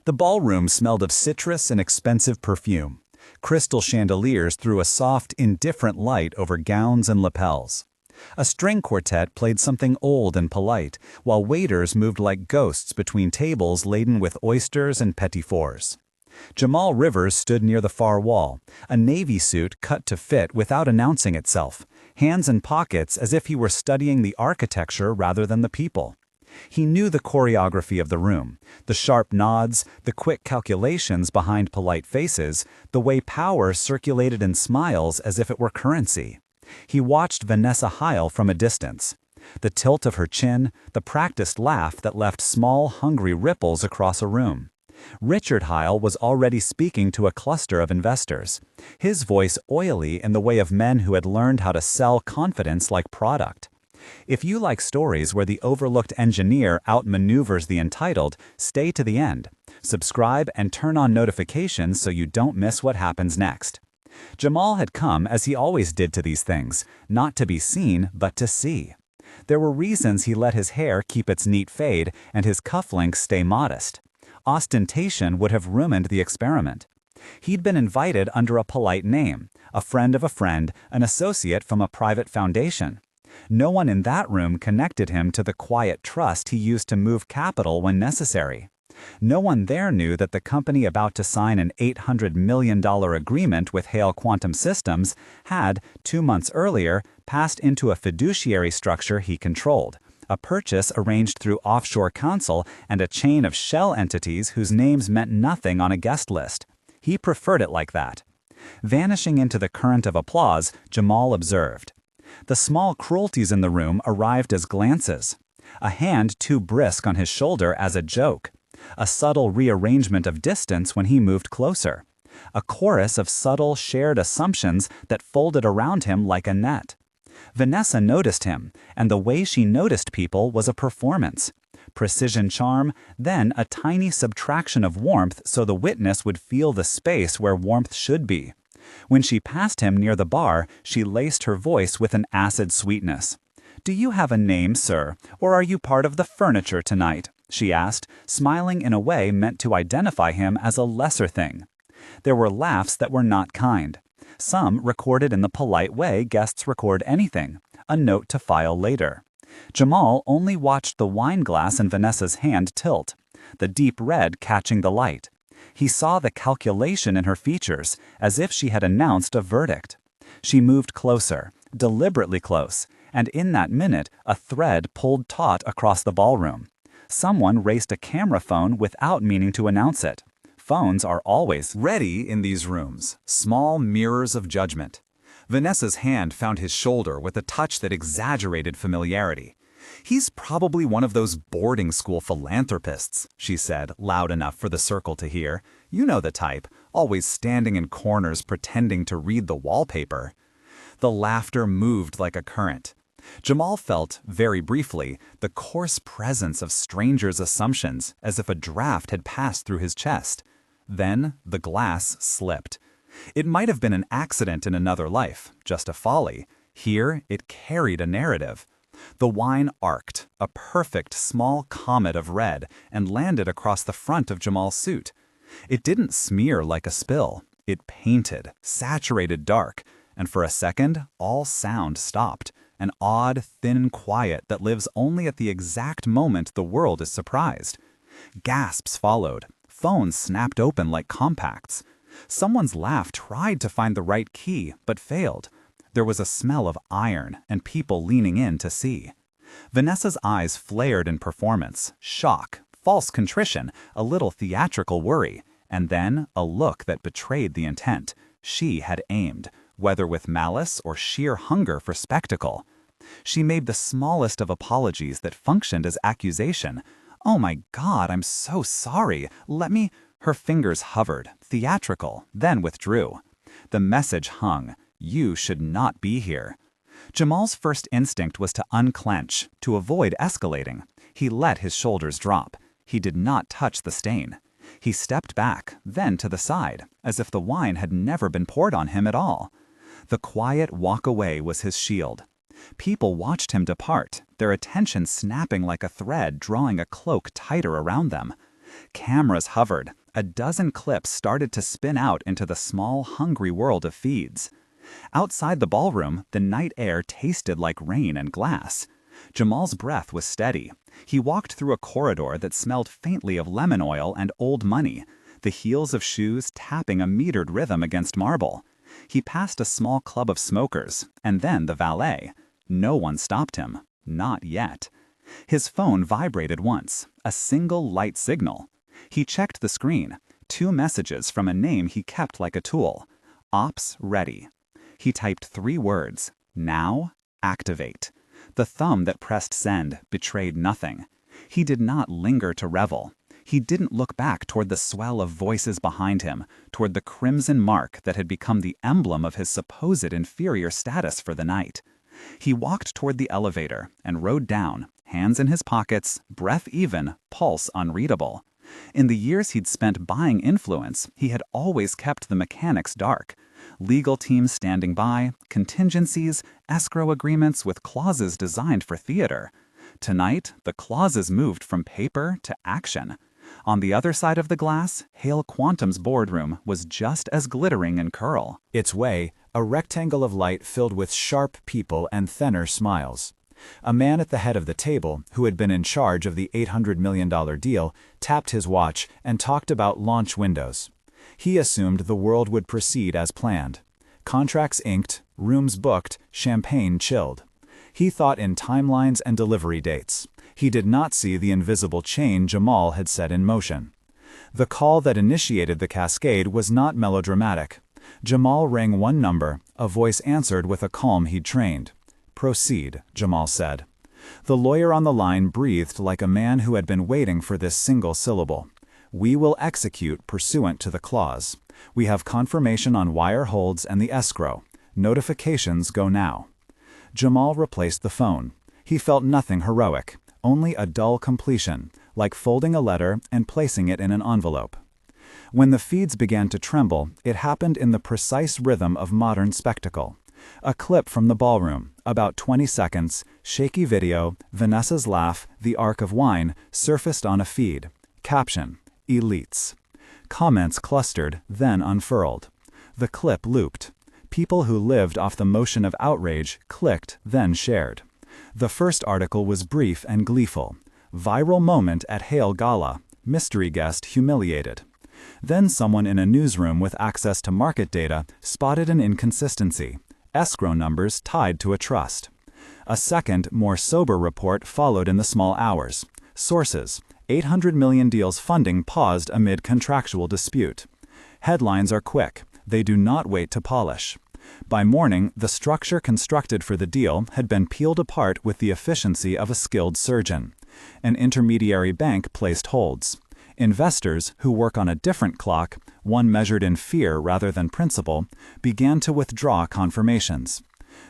The ballroom smelled of citrus and expensive perfume. Crystal chandeliers threw a soft, indifferent light over gowns and lapels. A string quartet played something old and polite, while waiters moved like ghosts between tables laden with oysters and petit fours. Jamal Rivers stood near the far wall, a navy suit cut to fit without announcing itself, hands in pockets as if he were studying the architecture rather than the people. He knew the choreography of the room, the sharp nods, the quick calculations behind polite faces, the way power circulated in smiles as if it were currency. He watched Vanessa Hyle from a distance. The tilt of her chin, the practiced laugh that left small, hungry ripples across a room. Richard Hyle was already speaking to a cluster of investors, his voice oily in the way of men who had learned how to sell confidence like product. If you like stories where the overlooked engineer outmaneuvers the entitled, stay to the end. Subscribe and turn on notifications so you don't miss what happens next. Jamal had come as he always did to these things, not to be seen, but to see. There were reasons he let his hair keep its neat fade and his cufflinks stay modest. Ostentation would have ruined the experiment. He'd been invited under a polite name, a friend of a friend, an associate from a private foundation. No one in that room connected him to the quiet trust he used to move capital when necessary. No one there knew that the company about to sign an $800 million agreement with Hale Quantum Systems had, 2 months earlier, passed into a fiduciary structure he controlled, a purchase arranged through offshore counsel and a chain of shell entities whose names meant nothing on a guest list. He preferred it like that. Vanishing into the current of applause, Jamal observed. The small cruelties in the room arrived as glances. A hand too brisk on his shoulder as a joke. A subtle rearrangement of distance when he moved closer. A chorus of subtle, shared assumptions that folded around him like a net. Vanessa noticed him, and the way she noticed people was a performance. Precision charm, then a tiny subtraction of warmth so the witness would feel the space where warmth should be. When she passed him near the bar, she laced her voice with an acid sweetness. "Do you have a name, sir, or are you part of the furniture tonight?" she asked, smiling in a way meant to identify him as a lesser thing. There were laughs that were not kind. Some recorded in the polite way guests record anything, a note to file later. Jamal only watched the wine glass in Vanessa's hand tilt, the deep red catching the light. He saw the calculation in her features, as if she had announced a verdict. She moved closer, deliberately close, and in that minute a thread pulled taut across the ballroom. Someone raced a camera phone without meaning to announce it. Phones are always ready in these rooms, small mirrors of judgment. Vanessa's hand found his shoulder with a touch that exaggerated familiarity. "He's probably one of those boarding school philanthropists," she said, loud enough for the circle to hear. "You know the type, always standing in corners pretending to read the wallpaper." The laughter moved like a current. Jamal felt, very briefly, the coarse presence of strangers' assumptions, as if a draft had passed through his chest. Then the glass slipped. It might have been an accident in another life, just a folly. Here it carried a narrative. The wine arced, a perfect small comet of red, and landed across the front of Jamal's suit. It didn't smear like a spill. It painted, saturated dark, and for a second, all sound stopped. An odd, thin quiet that lives only at the exact moment the world is surprised. Gasps followed. Phones snapped open like compacts. Someone's laugh tried to find the right key, but failed. There was a smell of iron and people leaning in to see. Vanessa's eyes flared in performance, shock, false contrition, a little theatrical worry, and then a look that betrayed the intent. She had aimed, whether with malice or sheer hunger for spectacle. She made the smallest of apologies that functioned as accusation. "Oh my God, I'm so sorry. Let me—" Her fingers hovered, theatrical, then withdrew. The message hung. You should not be here. Jamal's first instinct was to unclench, to avoid escalating. He let his shoulders drop. He did not touch the stain. He stepped back, then to the side, as if the wine had never been poured on him at all. The quiet walk away was his shield. People watched him depart, their attention snapping like a thread drawing a cloak tighter around them. Cameras hovered, a dozen clips started to spin out into the small, hungry world of feeds. Outside the ballroom, the night air tasted like rain and glass. Jamal's breath was steady. He walked through a corridor that smelled faintly of lemon oil and old money, the heels of shoes tapping a metered rhythm against marble. He passed a small club of smokers, and then the valet. No one stopped him. Not yet. His phone vibrated once, a single light signal. He checked the screen. 2 messages from a name he kept like a tool. Ops ready. He typed 3 words. Now, activate. The thumb that pressed send betrayed nothing. He did not linger to revel. He didn't look back toward the swell of voices behind him, toward the crimson mark that had become the emblem of his supposed inferior status for the night. He walked toward the elevator and rode down, hands in his pockets, breath even, pulse unreadable. In the years he'd spent buying influence, he had always kept the mechanics dark. Legal teams standing by, contingencies, escrow agreements with clauses designed for theater. Tonight, the clauses moved from paper to action. On the other side of the glass, Hale Quantum's boardroom was just as glittering in curl. Its way, a rectangle of light filled with sharp people and thinner smiles. A man at the head of the table, who had been in charge of the $800 million deal, tapped his watch and talked about launch windows. He assumed the world would proceed as planned. Contracts inked, rooms booked, champagne chilled. He thought in timelines and delivery dates. He did not see the invisible chain Jamal had set in motion. The call that initiated the cascade was not melodramatic. Jamal rang one number, a voice answered with a calm he'd trained. "Proceed," Jamal said. The lawyer on the line breathed like a man who had been waiting for this single syllable. "We will execute pursuant to the clause. We have confirmation on wire holds and the escrow. Notifications go now." Jamal replaced the phone. He felt nothing heroic, only a dull completion, like folding a letter and placing it in an envelope. When the feeds began to tremble, it happened in the precise rhythm of modern spectacle. A clip from the ballroom, about 20 seconds, shaky video, Vanessa's laugh, the arc of wine, surfaced on a feed. Caption: Elites. Comments clustered, then unfurled. The clip looped. People who lived off the motion of outrage clicked, then shared. The first article was brief and gleeful. Viral moment at Hale Gala. Mystery guest humiliated. Then someone in a newsroom with access to market data spotted an inconsistency. Escrow numbers tied to a trust. A second, more sober report followed in the small hours. Sources: 800 million deals funding paused amid contractual dispute. Headlines are quick. They do not wait to polish. By morning, the structure constructed for the deal had been peeled apart with the efficiency of a skilled surgeon. An intermediary bank placed holds. Investors, who work on a different clock, one measured in fear rather than principle, began to withdraw confirmations.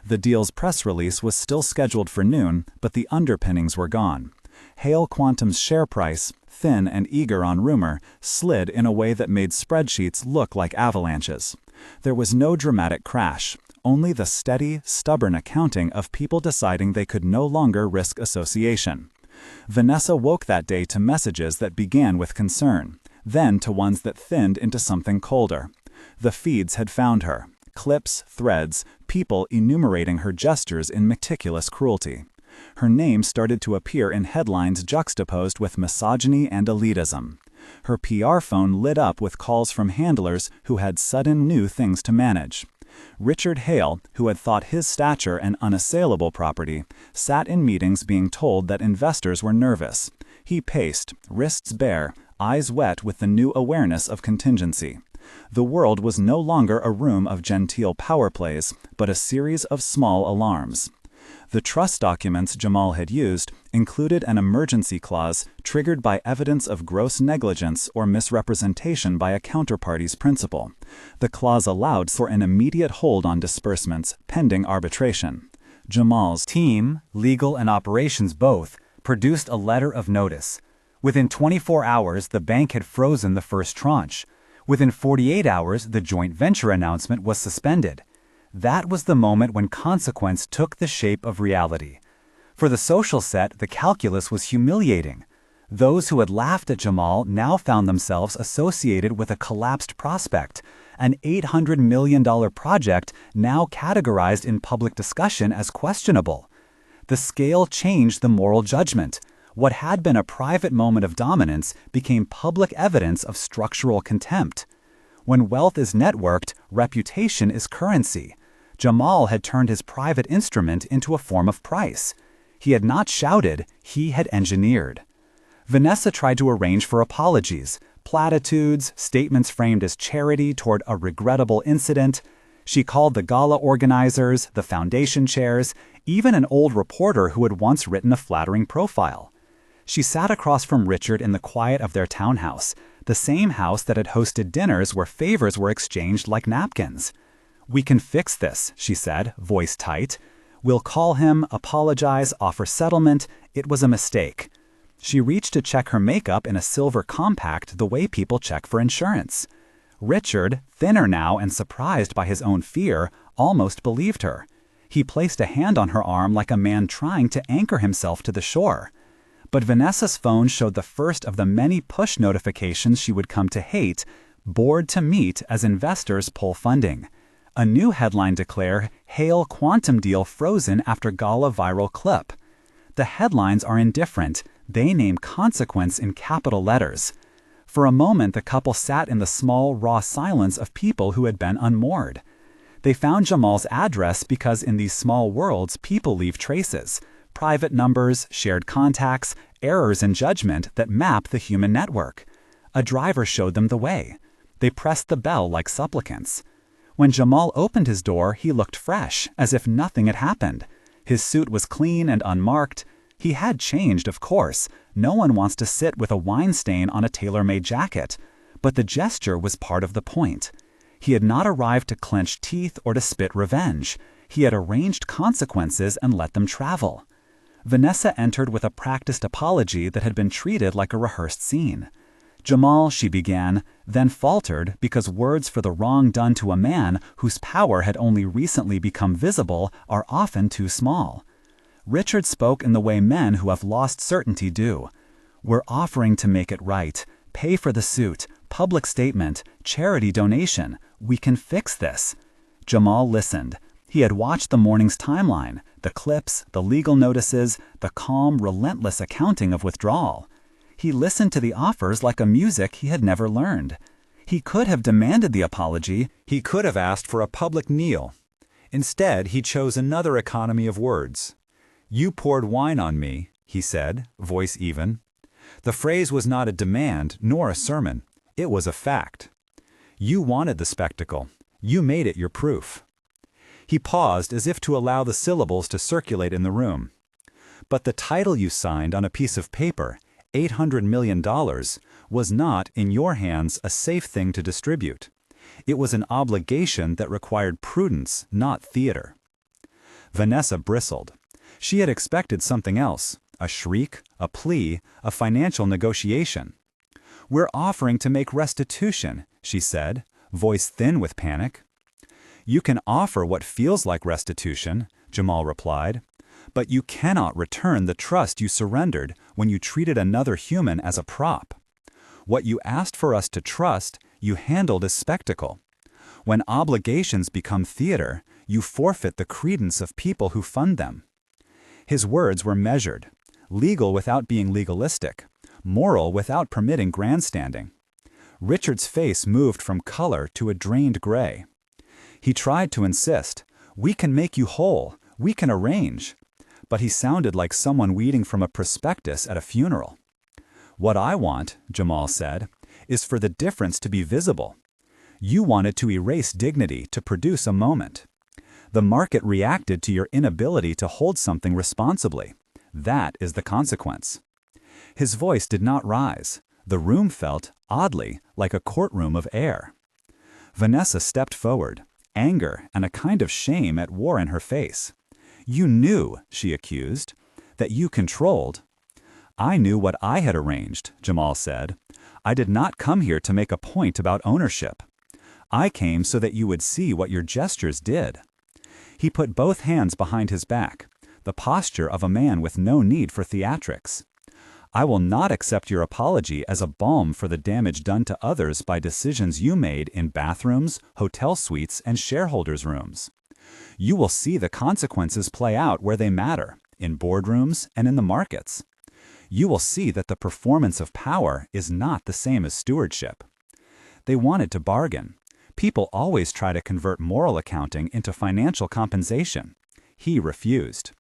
The deal's press release was still scheduled for noon, but the underpinnings were gone. Hale Quantum's share price, thin and eager on rumor, slid in a way that made spreadsheets look like avalanches. There was no dramatic crash, only the steady, stubborn accounting of people deciding they could no longer risk association. Vanessa woke that day to messages that began with concern, then to ones that thinned into something colder. The feeds had found her. Clips, threads, people enumerating her gestures in meticulous cruelty. Her name started to appear in headlines juxtaposed with misogyny and elitism. Her PR phone lit up with calls from handlers who had sudden new things to manage. Richard Hale, who had thought his stature an unassailable property, sat in meetings being told that investors were nervous. He paced, wrists bare, eyes wet with the new awareness of contingency. The world was no longer a room of genteel power plays, but a series of small alarms. The trust documents Jamal had used included an emergency clause triggered by evidence of gross negligence or misrepresentation by a counterparty's principal. The clause allowed for an immediate hold on disbursements pending arbitration. Jamal's team, legal and operations both, produced a letter of notice. Within 24 hours, the bank had frozen the first tranche. Within 48 hours, the joint venture announcement was suspended. That was the moment when consequence took the shape of reality. For the social set, the calculus was humiliating. Those who had laughed at Jamal now found themselves associated with a collapsed prospect, an $800 million project now categorized in public discussion as questionable. The scale changed the moral judgment. What had been a private moment of dominance became public evidence of structural contempt. When wealth is networked, reputation is currency. Jamal had turned his private instrument into a form of price. He had not shouted, he had engineered. Vanessa tried to arrange for apologies, platitudes, statements framed as charity toward a regrettable incident. She called the gala organizers, the foundation chairs, even an old reporter who had once written a flattering profile. She sat across from Richard in the quiet of their townhouse, the same house that had hosted dinners where favors were exchanged like napkins. "We can fix this," she said, voice tight. "We'll call him, apologize, offer settlement. It was a mistake." She reached to check her makeup in a silver compact the way people check for insurance. Richard, thinner now and surprised by his own fear, almost believed her. He placed a hand on her arm like a man trying to anchor himself to the shore. But Vanessa's phone showed the first of the many push notifications she would come to hate, bored to meet as investors pull funding. A new headline declared, "Hail Quantum Deal Frozen After Gala Viral Clip." The headlines are indifferent. They name consequence in capital letters. For a moment, the couple sat in the small, raw silence of people who had been unmoored. They found Jamal's address because in these small worlds, people leave traces. Private numbers, shared contacts, errors in judgment that map the human network. A driver showed them the way. They pressed the bell like supplicants. When Jamal opened his door, he looked fresh, as if nothing had happened. His suit was clean and unmarked. He had changed, of course. No one wants to sit with a wine stain on a tailor-made jacket. But the gesture was part of the point. He had not arrived to clench teeth or to spit revenge. He had arranged consequences and let them travel. Vanessa entered with a practiced apology that had been treated like a rehearsed scene. "Jamal," she began, then faltered because words for the wrong done to a man whose power had only recently become visible are often too small. Richard spoke in the way men who have lost certainty do. "We're offering to make it right. Pay for the suit, public statement, charity donation. We can fix this." Jamal listened. He had watched the morning's timeline, the clips, the legal notices, the calm, relentless accounting of withdrawal. He listened to the offers like a music he had never learned. He could have demanded the apology. He could have asked for a public kneel. Instead, he chose another economy of words. "You poured wine on me," he said, voice even. The phrase was not a demand nor a sermon. It was a fact. "You wanted the spectacle. You made it your proof." He paused as if to allow the syllables to circulate in the room. "But the title you signed on a piece of paper, $800 million, was not, in your hands, a safe thing to distribute. It was an obligation that required prudence, not theater." Vanessa bristled. She had expected something else, a shriek, a plea, a financial negotiation. "We're offering to make restitution," she said, voice thin with panic. "You can offer what feels like restitution," Jamal replied, "but you cannot return the trust you surrendered when you treated another human as a prop. What you asked for us to trust, you handled as spectacle. When obligations become theater, you forfeit the credence of people who fund them." His words were measured, legal without being legalistic, moral without permitting grandstanding. Richard's face moved from color to a drained gray. He tried to insist, "We can make you whole, we can arrange." But he sounded like someone reading from a prospectus at a funeral. "What I want," Jamal said, "is for the difference to be visible. You wanted to erase dignity to produce a moment. The market reacted to your inability to hold something responsibly. That is the consequence." His voice did not rise. The room felt, oddly, like a courtroom of air. Vanessa stepped forward, anger and a kind of shame at war in her face. "You knew," she accused, "that you controlled." "I knew what I had arranged," Jamal said. "I did not come here to make a point about ownership. I came so that you would see what your gestures did." He put both hands behind his back, the posture of a man with no need for theatrics. I will not accept your apology as a balm for the damage done to others by decisions you made in bathrooms, hotel suites, and shareholders' rooms. You will see the consequences play out where they matter, in boardrooms and in the markets. You will see that the performance of power is not the same as stewardship. They wanted to bargain. People always try to convert moral accounting into financial compensation. He refused.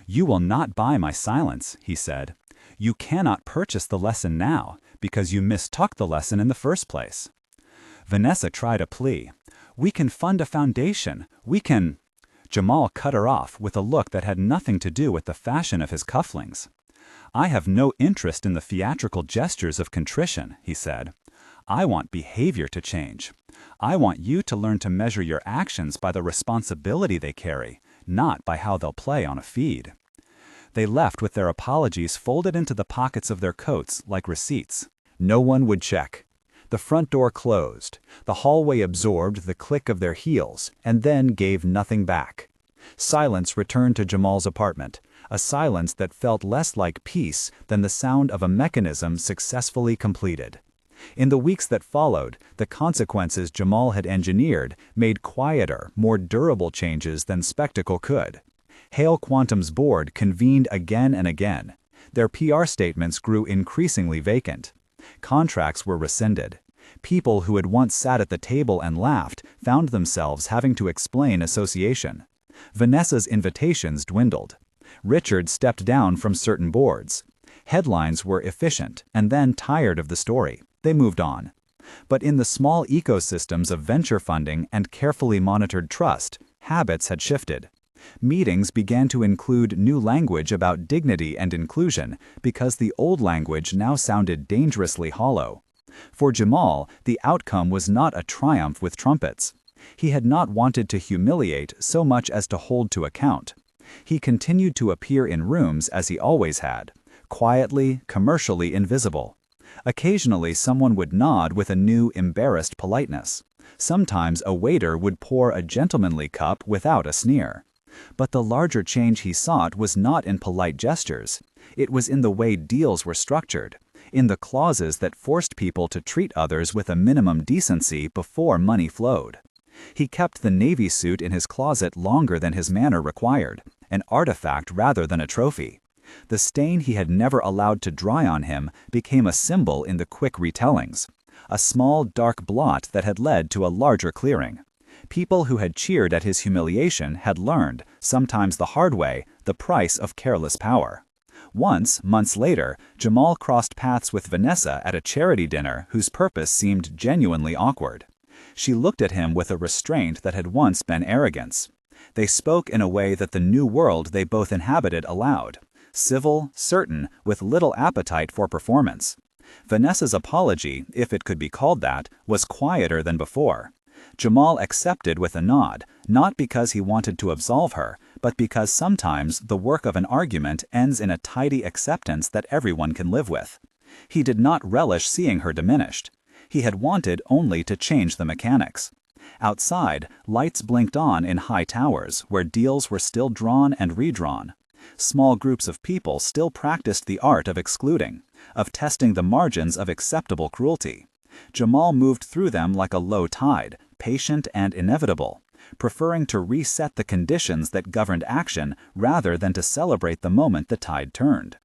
You will not buy my silence, he said. You cannot purchase the lesson now because you mistook the lesson in the first place. Vanessa tried a plea. We can fund a foundation. We can... Jamal cut her off with a look that had nothing to do with the fashion of his cufflinks. I have no interest in the theatrical gestures of contrition, he said. I want behavior to change. I want you to learn to measure your actions by the responsibility they carry, not by how they'll play on a feed. They left with their apologies folded into the pockets of their coats like receipts. No one would check. The front door closed. The hallway absorbed the click of their heels and then gave nothing back. Silence returned to Jamal's apartment, a silence that felt less like peace than the sound of a mechanism successfully completed. In the weeks that followed, the consequences Jamal had engineered made quieter, more durable changes than spectacle could. Hale Quantum's board convened again and again. Their PR statements grew increasingly vacant. Contracts were rescinded. People who had once sat at the table and laughed found themselves having to explain association. Vanessa's invitations dwindled. Richard stepped down from certain boards. Headlines were efficient and then tired of the story. They moved on. But in the small ecosystems of venture funding and carefully monitored trust, habits had shifted. Meetings began to include new language about dignity and inclusion because the old language now sounded dangerously hollow. For Jamal, the outcome was not a triumph with trumpets. He had not wanted to humiliate so much as to hold to account. He continued to appear in rooms as he always had, quietly, commercially invisible. Occasionally someone would nod with a new, embarrassed politeness. Sometimes a waiter would pour a gentlemanly cup without a sneer. But the larger change he sought was not in polite gestures. It was in the way deals were structured, in the clauses that forced people to treat others with a minimum decency before money flowed. He kept the navy suit in his closet longer than his manner required, an artifact rather than a trophy. The stain he had never allowed to dry on him became a symbol in the quick retellings, a small dark blot that had led to a larger clearing. People who had cheered at his humiliation had learned, sometimes the hard way, the price of careless power. Once, months later, Jamal crossed paths with Vanessa at a charity dinner whose purpose seemed genuinely awkward. She looked at him with a restraint that had once been arrogance. They spoke in a way that the new world they both inhabited allowed, civil, certain, with little appetite for performance. Vanessa's apology, if it could be called that, was quieter than before. Jamal accepted with a nod, not because he wanted to absolve her, but because sometimes the work of an argument ends in a tidy acceptance that everyone can live with. He did not relish seeing her diminished. He had wanted only to change the mechanics. Outside, lights blinked on in high towers where deals were still drawn and redrawn. Small groups of people still practiced the art of excluding, of testing the margins of acceptable cruelty. Jamal moved through them like a low tide, patient and inevitable, preferring to reset the conditions that governed action rather than to celebrate the moment the tide turned.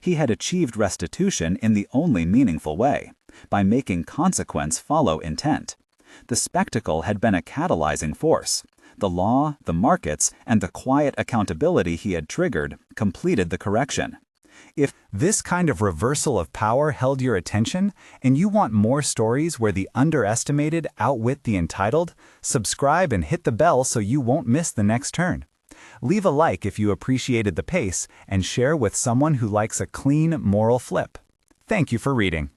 He had achieved restitution in the only meaningful way, by making consequence follow intent. The spectacle had been a catalyzing force. The law, the markets, and the quiet accountability he had triggered completed the correction. If this kind of reversal of power held your attention, and you want more stories where the underestimated outwit the entitled, subscribe and hit the bell so you won't miss the next turn. Leave a like if you appreciated the pace, and share with someone who likes a clean, moral flip. Thank you for reading.